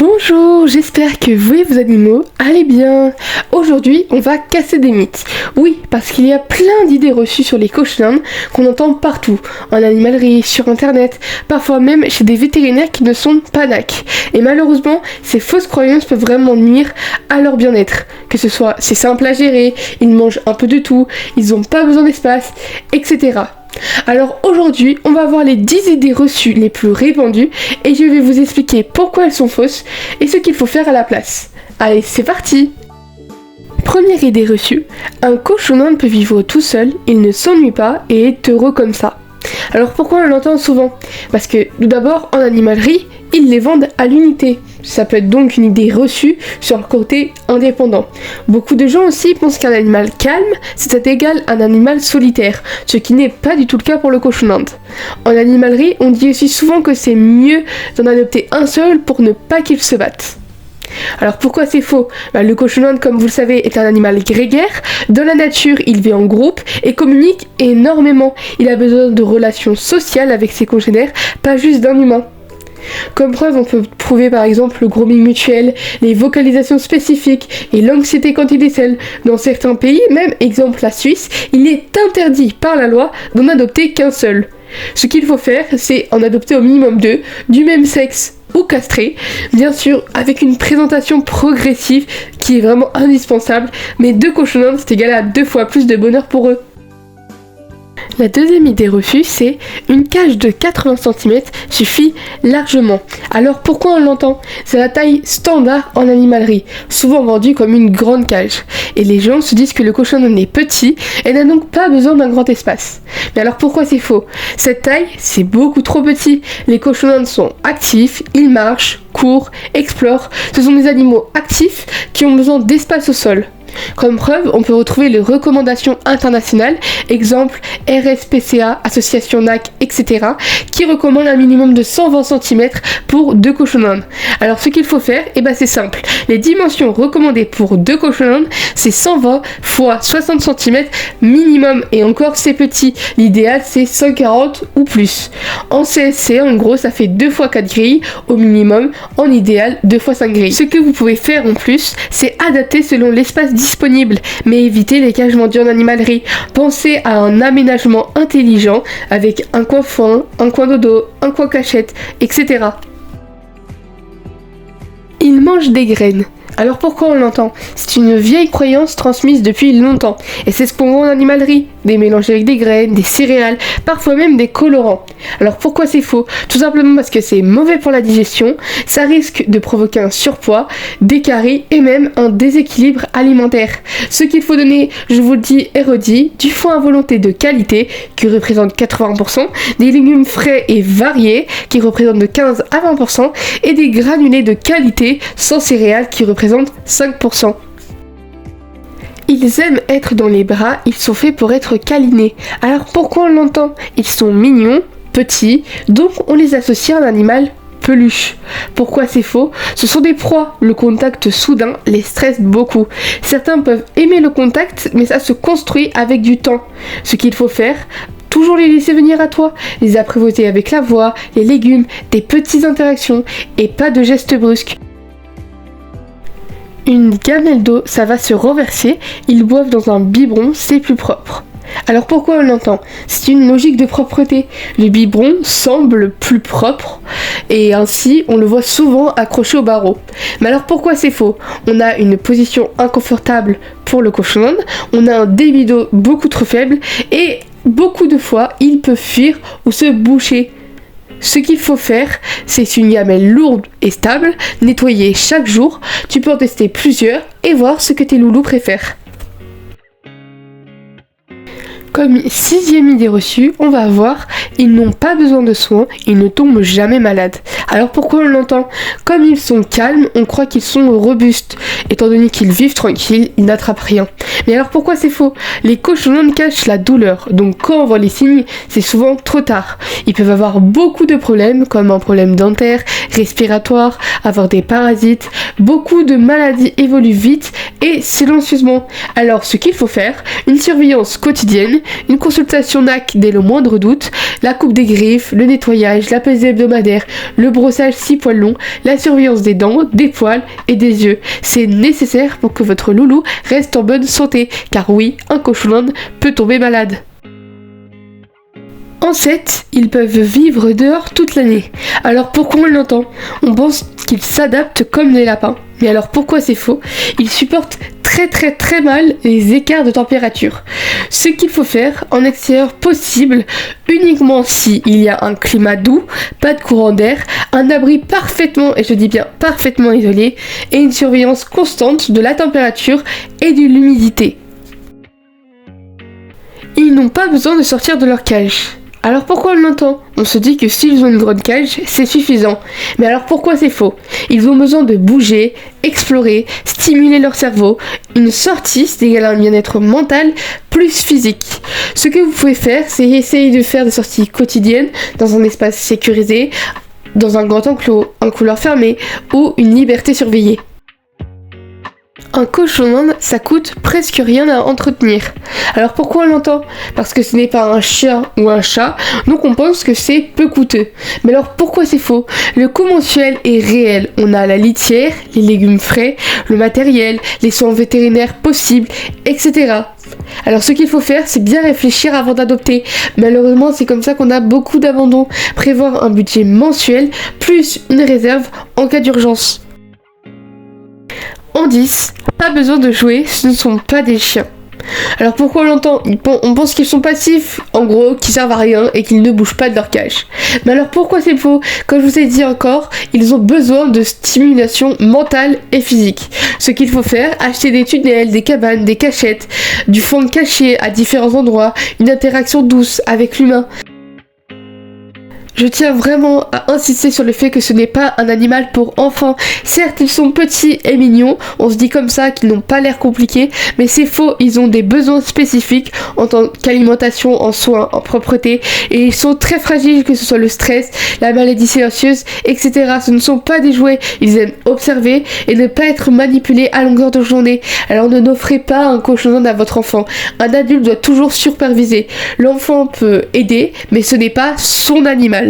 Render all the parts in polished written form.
Bonjour, j'espère que vous et vos animaux allez bien. Aujourd'hui, on va casser des mythes. Oui, parce qu'il y a plein d'idées reçues sur les cochenards qu'on entend partout, en animalerie, sur internet, parfois même chez des vétérinaires qui ne sont pas NAC. Et malheureusement, ces fausses croyances peuvent vraiment nuire à leur bien-être. Que ce soit, c'est simple à gérer, ils mangent un peu de tout, ils n'ont pas besoin d'espace, etc. Alors aujourd'hui, on va voir les 10 idées reçues les plus répandues et je vais vous expliquer pourquoi elles sont fausses et ce qu'il faut faire à la place. Allez, c'est parti! Première idée reçue, un cochon peut vivre tout seul, il ne s'ennuie pas et est heureux comme ça. Alors pourquoi on l'entend souvent? Parce que tout d'abord, en animalerie, ils les vendent à l'unité. Ça peut être donc une idée reçue sur le côté indépendant. Beaucoup de gens aussi pensent qu'un animal calme, c'est égal à un animal solitaire, ce qui n'est pas du tout le cas pour le cochon d'Inde. En animalerie, on dit aussi souvent que c'est mieux d'en adopter un seul pour ne pas qu'il se batte. Alors pourquoi c'est faux? Le cochon d'Inde, comme vous le savez, est un animal grégaire. Dans la nature, il vit en groupe et communique énormément. Il a besoin de relations sociales avec ses congénères, pas juste d'un humain. Comme preuve, on peut prouver par exemple le grooming mutuel, les vocalisations spécifiques et l'anxiété quand il décèle. Dans certains pays, même exemple la Suisse, il est interdit par la loi d'en adopter qu'un seul. Ce qu'il faut faire, c'est en adopter au minimum deux, du même sexe ou castrés, bien sûr avec une présentation progressive qui est vraiment indispensable, mais 2 cochons d'Inde c'est égal à 2 fois plus de bonheur pour eux. La deuxième idée reçue, c'est une cage de 80 cm suffit largement. Alors pourquoi on l'entend? C'est la taille standard en animalerie, souvent vendue comme une grande cage. Et les gens se disent que le cochon d'Inde est petit et n'a donc pas besoin d'un grand espace. Mais alors pourquoi c'est faux? Cette taille, c'est beaucoup trop petit. Les cochons d'Inde sont actifs, ils marchent, courent, explorent. Ce sont des animaux actifs qui ont besoin d'espace au sol. Comme preuve, on peut retrouver les recommandations internationales, exemple RSPCA, Association NAC, etc., qui recommandent un minimum de 120 cm pour 2 cochons d'Inde. Alors ce qu'il faut faire, c'est simple. Les dimensions recommandées pour 2 cochons d'Inde, c'est 120 x 60 cm minimum, et encore c'est petit. L'idéal c'est 140 ou plus. En CSC, en gros, ça fait 2 x 4 grilles au minimum, en idéal 2 x 5 grilles. Ce que vous pouvez faire en plus, c'est adapter selon l'espace disponible, mais évitez les cages vendues en animalerie. Pensez à un aménagement intelligent avec un coin foin, un coin dodo, un coin cachette, etc. Ils mangent des graines. Alors pourquoi on l'entend? C'est une vieille croyance transmise depuis longtemps, et c'est ce qu'on voit en animalerie, des mélanges avec des graines, des céréales, parfois même des colorants. Alors pourquoi c'est faux? Tout simplement parce que c'est mauvais pour la digestion, ça risque de provoquer un surpoids, des caries et même un déséquilibre alimentaire. Ce qu'il faut donner, je vous le dis et redis, du foin à volonté de qualité qui représente 80%, des légumes frais et variés qui représentent de 15 à 20% et des granulés de qualité sans céréales qui représentent 5%. Ils aiment être dans les bras, ils sont faits pour être câlinés. Alors pourquoi on l'entend? Ils sont mignons, petits, donc on les associe à un animal peluche. Pourquoi c'est faux? Ce sont des proies, le contact soudain les stresse beaucoup. Certains peuvent aimer le contact, mais ça se construit avec du temps. Ce qu'il faut faire, toujours les laisser venir à toi, les apprivoiser avec la voix, les légumes, des petites interactions et pas de gestes brusques. Une gamelle d'eau, ça va se renverser, ils boivent dans un biberon, c'est plus propre. Alors pourquoi on l'entend? C'est une logique de propreté. Le biberon semble plus propre et ainsi on le voit souvent accroché au barreau. Mais alors pourquoi c'est faux? On a une position inconfortable pour le cochon d'Inde, on a un débit d'eau beaucoup trop faible et beaucoup de fois il peut fuir ou se boucher. Ce qu'il faut faire, c'est une gamelle lourde et stable, nettoyer chaque jour. Tu peux en tester plusieurs et voir ce que tes loulous préfèrent. Comme 6e idée reçue, on va voir, ils n'ont pas besoin de soins, ils ne tombent jamais malades. Alors pourquoi on l'entend? Comme ils sont calmes, on croit qu'ils sont robustes. Étant donné qu'ils vivent tranquilles, ils n'attrapent rien. Mais alors pourquoi c'est faux? Les cochons d'Inde cachent la douleur, donc quand on voit les signes, c'est souvent trop tard. Ils peuvent avoir beaucoup de problèmes, comme un problème dentaire, respiratoire, avoir des parasites. Beaucoup de maladies évoluent vite et silencieusement. Alors ce qu'il faut faire, une surveillance quotidienne, une consultation NAC dès le moindre doute, la coupe des griffes, le nettoyage, la pesée hebdomadaire, le brossage 6 poils longs, la surveillance des dents, des poils et des yeux. C'est nécessaire pour que votre loulou reste en bonne santé, car oui, un cochon d'Inde peut tomber malade. En 7, ils peuvent vivre dehors toute l'année. Alors pourquoi on l'entend? On pense qu'ils s'adaptent comme les lapins. Mais alors pourquoi c'est faux? Ils supportent très mal les écarts de température. Ce qu'il faut faire en extérieur possible, uniquement si il y a un climat doux, pas de courant d'air, un abri parfaitement, et je dis bien parfaitement isolé, et une surveillance constante de la température et de l'humidité. Ils n'ont pas besoin de sortir de leur cage. Alors pourquoi on l'entend? On se dit que s'ils ont une grande cage, c'est suffisant. Mais alors pourquoi c'est faux? Ils ont besoin de bouger, explorer, stimuler leur cerveau. Une sortie, c'est égal à un bien-être mental plus physique. Ce que vous pouvez faire, c'est essayer de faire des sorties quotidiennes dans un espace sécurisé, dans un grand enclos, un couloir fermé ou une liberté surveillée. Un cochon d'Inde, ça coûte presque rien à entretenir. Alors pourquoi on l'entend? Parce que ce n'est pas un chien ou un chat, donc on pense que c'est peu coûteux. Mais alors pourquoi c'est faux? Le coût mensuel est réel. On a la litière, les légumes frais, le matériel, les soins vétérinaires possibles, etc. Alors ce qu'il faut faire, c'est bien réfléchir avant d'adopter. Malheureusement, c'est comme ça qu'on a beaucoup d'abandons. Prévoir un budget mensuel, plus une réserve en cas d'urgence. En 10, pas besoin de jouer, ce ne sont pas des chiens. Alors pourquoi on l'entend? On pense qu'ils sont passifs, en gros, qu'ils servent à rien et qu'ils ne bougent pas de leur cage. Mais alors pourquoi c'est faux? Comme je vous ai dit encore, ils ont besoin de stimulation mentale et physique. Ce qu'il faut faire, acheter des tunnels, des cabanes, des cachettes, du fond caché à différents endroits, une interaction douce avec l'humain. Je tiens vraiment à insister sur le fait que ce n'est pas un animal pour enfants. Certes, ils sont petits et mignons, on se dit comme ça qu'ils n'ont pas l'air compliqués, mais c'est faux, ils ont des besoins spécifiques en tant qu'alimentation, en soins, en propreté, et ils sont très fragiles, que ce soit le stress, la maladie silencieuse, etc. Ce ne sont pas des jouets, ils aiment observer et ne pas être manipulés à longueur de journée. Alors ne n'offrez pas un cochon d'Inde à votre enfant. Un adulte doit toujours superviser. L'enfant peut aider, mais ce n'est pas son animal.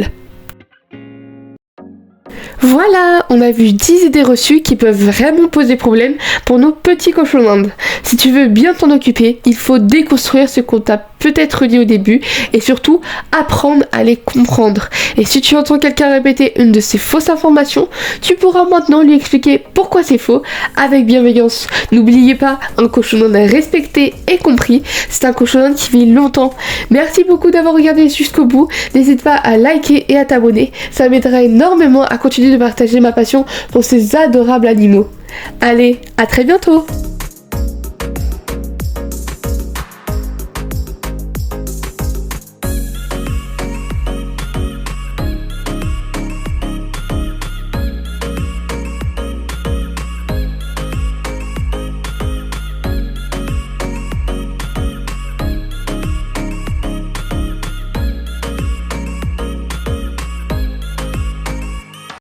Voilà, on a vu 10 idées reçues qui peuvent vraiment poser problème pour nos petits cochons d'Inde. Si tu veux bien t'en occuper, il faut déconstruire ce qu'on t'a peut-être dit au début et surtout apprendre à les comprendre. Et si tu entends quelqu'un répéter une de ces fausses informations, tu pourras maintenant lui expliquer pourquoi c'est faux avec bienveillance. N'oubliez pas, un cochon d'Inde respecté et compris, c'est un cochon d'Inde qui vit longtemps. Merci beaucoup d'avoir regardé jusqu'au bout. N'hésite pas à liker et à t'abonner, ça m'aidera énormément à continuer de partager ma passion pour ces adorables animaux. Allez, à très bientôt!